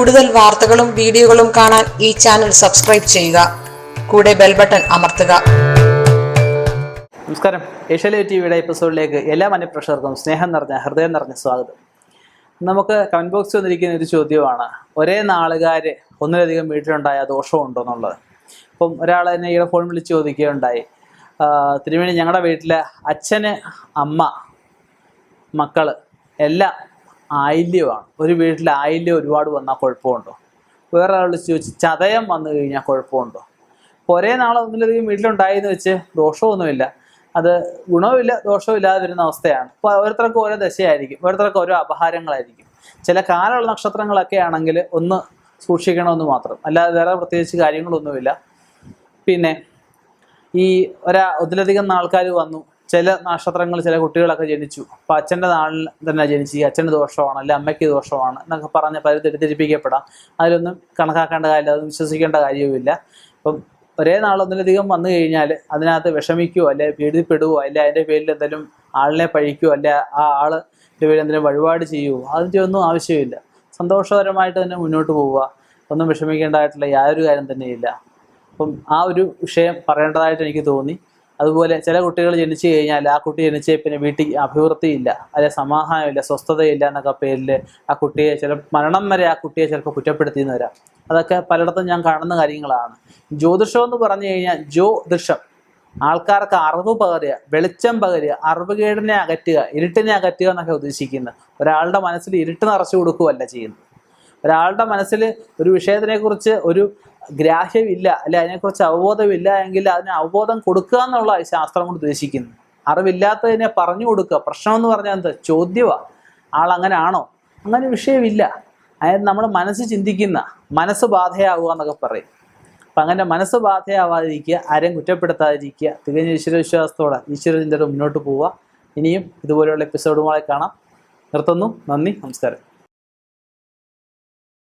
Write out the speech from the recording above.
കൂടുതൽ വാർത്തകളും വീഡിയോകളും കാണാൻ ഈ ചാനൽ സബ്സ്ക്രൈബ് ചെയ്യുക. കൂടെ ബെൽ ബട്ടൺ അമർത്തുക. നമസ്കാരം. ഏഷ്യാനെറ്റ് ടിവിയുടെ എപ്പിസോഡിലേക്ക് എല്ലാ മനഃപ്രേക്ഷകർക്കും സ്നേഹം നിറഞ്ഞ ഹൃദയം നിറഞ്ഞ സ്വാഗതം. നമുക്ക് കമന്റ് ബോക്സിൽ വന്നിരിക്കുന്ന ഒരു ചോദ്യമാണ്, ഒരേ നാളുകാർ ഒന്നിലധികം വീട്ടിലുണ്ടായ ദോഷമുണ്ടോ എന്നുള്ളത്. അപ്പം ഒരാൾ എന്നെ ഈ ഫോൺ വിളിച്ച് ചോദിക്കുകയുണ്ടായി, തിരുമേനി ഞങ്ങളുടെ വീട്ടിലെ അച്ഛന്, അമ്മ, മക്കള് എല്ലാം ആയില്യമാണ്. ഒരു വീട്ടിൽ ആയില്യം ഒരുപാട് വന്നാൽ കുഴപ്പമുണ്ടോ? വേറെ ആൾ ചോദിച്ച് ചതയം വന്നു കഴിഞ്ഞാൽ കുഴപ്പമുണ്ടോ? അപ്പോൾ ഒരേ നാളെ ഒന്നിലധികം വീട്ടിലുണ്ടായെന്ന് വെച്ച് ദോഷമൊന്നുമില്ല, അത് ഗുണവുമില്ല ദോഷവും ഇല്ലാതെ വരുന്ന അവസ്ഥയാണ്. ഇപ്പോൾ ഓരോരുത്തർക്കും ഓരോ ദശയായിരിക്കും, ഓരോരുത്തർക്കും ഓരോ അപഹാരങ്ങളായിരിക്കും. ചില കാലമുള്ള നക്ഷത്രങ്ങളൊക്കെ ആണെങ്കിൽ ഒന്ന് സൂക്ഷിക്കണമെന്ന് മാത്രം, അല്ലാതെ വേറെ പ്രത്യേകിച്ച് കാര്യങ്ങളൊന്നുമില്ല. പിന്നെ ഈ ഒന്നിലധികം ആൾക്കാർ വന്നു, ചില നക്ഷത്രങ്ങൾ ചില കുട്ടികളൊക്കെ ജനിച്ചു, അപ്പോൾ അച്ഛൻ്റെ നാളിൽ തന്നെ ജനിച്ചു, അച്ഛന് ദോഷമാണ് അല്ലെ അമ്മയ്ക്ക് ദോഷമാണ് എന്നൊക്കെ പറഞ്ഞ് തെറ്റിദ്ധരിപ്പിക്കപ്പെടാം. അതിലൊന്നും കണക്കാക്കേണ്ട കാര്യമില്ല, അതൊന്നും വിശ്വസിക്കേണ്ട കാര്യവുമില്ല. അപ്പം ഒരേ നാളൊന്നിലധികം വന്നു കഴിഞ്ഞാൽ അതിനകത്ത് വിഷമിക്കുകയോ അല്ലെ ഭീതിപ്പെടുവോ അല്ലെ അതിൻ്റെ പേരിൽ എന്തെങ്കിലും ആളിനെ പഴിക്കുകയോ അല്ലെ ആ ആളിൻ്റെ പേരിൽ എന്തെങ്കിലും വഴിപാട് ചെയ്യുമോ, അതിൻ്റെ ഒന്നും ആവശ്യമില്ല. സന്തോഷകരമായിട്ട് തന്നെ മുന്നോട്ട് പോവുക, ഒന്നും വിഷമിക്കേണ്ടതായിട്ടുള്ള യാതൊരു കാര്യം തന്നെയില്ല. അപ്പം ആ ഒരു വിഷയം പറയേണ്ടതായിട്ട് എനിക്ക് തോന്നി. അതുപോലെ ചില കുട്ടികൾ ജനിച്ചു കഴിഞ്ഞാൽ ആ കുട്ടി ജനിച്ച പിന്നെ വീട്ടിൽ അഭിവൃദ്ധിയില്ല, അല്ലെ സമാധാനമില്ല, സ്വസ്ഥതയില്ല എന്നൊക്കെ പേരിൽ ആ കുട്ടിയെ മരണം വരെ ആ കുട്ടിയെ ചിലപ്പോൾ കുറ്റപ്പെടുത്തിയെന്ന് വരാം. അതൊക്കെ പലയിടത്തും ഞാൻ കാണുന്ന കാര്യങ്ങളാണ്. ജ്യോതിഷം എന്ന് പറഞ്ഞു കഴിഞ്ഞാൽ ജ്യോതിഷം ആൾക്കാർക്ക് അറിവ് പകരുക, വെളിച്ചം പകരുക, അറിവുകേടിനെ അകറ്റുക, ഇരുട്ടിനെ അകറ്റുക എന്നൊക്കെ ഉദ്ദേശിക്കുന്നത്. ഒരാളുടെ മനസ്സിൽ ഇരുട്ട് നിറച്ചു കൊടുക്കുകയല്ല ചെയ്യുന്നത്. ഒരാളുടെ മനസ്സിൽ ഒരു വിഷയത്തിനെക്കുറിച്ച് ഒരു ഗ്രാഹ്യമില്ല അല്ലെ അതിനെക്കുറിച്ച് അവബോധമില്ല എങ്കിൽ അതിന് അവബോധം കൊടുക്കുക എന്നുള്ള ശാസ്ത്രം കൊണ്ട് ഉദ്ദേശിക്കുന്നു. അറിവില്ലാത്തതിനെ പറഞ്ഞു കൊടുക്കുക. പ്രശ്നം എന്ന് പറഞ്ഞാൽ എന്താ? ചോദ്യമാണ്. ആളങ്ങനെ ആണോ? അങ്ങനെ വിഷയമില്ല. അതായത് നമ്മൾ മനസ്സ് ചിന്തിക്കുന്ന മനസ്സ് ബാധയാവുക എന്നൊക്കെ പറയും. അപ്പം അങ്ങനെ മനസ്സ് ബാധയാവാതിരിക്കുക, ആരെയും കുറ്റപ്പെടുത്താതിരിക്കുക, തികഞ്ഞ ഈശ്വരവിശ്വാസത്തോടെ ഈശ്വരചിന്തയോടെ മുന്നോട്ട് പോവുക. ഇനിയും ഇതുപോലെയുള്ള എപ്പിസോഡുമായി കാണാം. നിർത്തുന്നു. നന്ദി, നമസ്കാരം.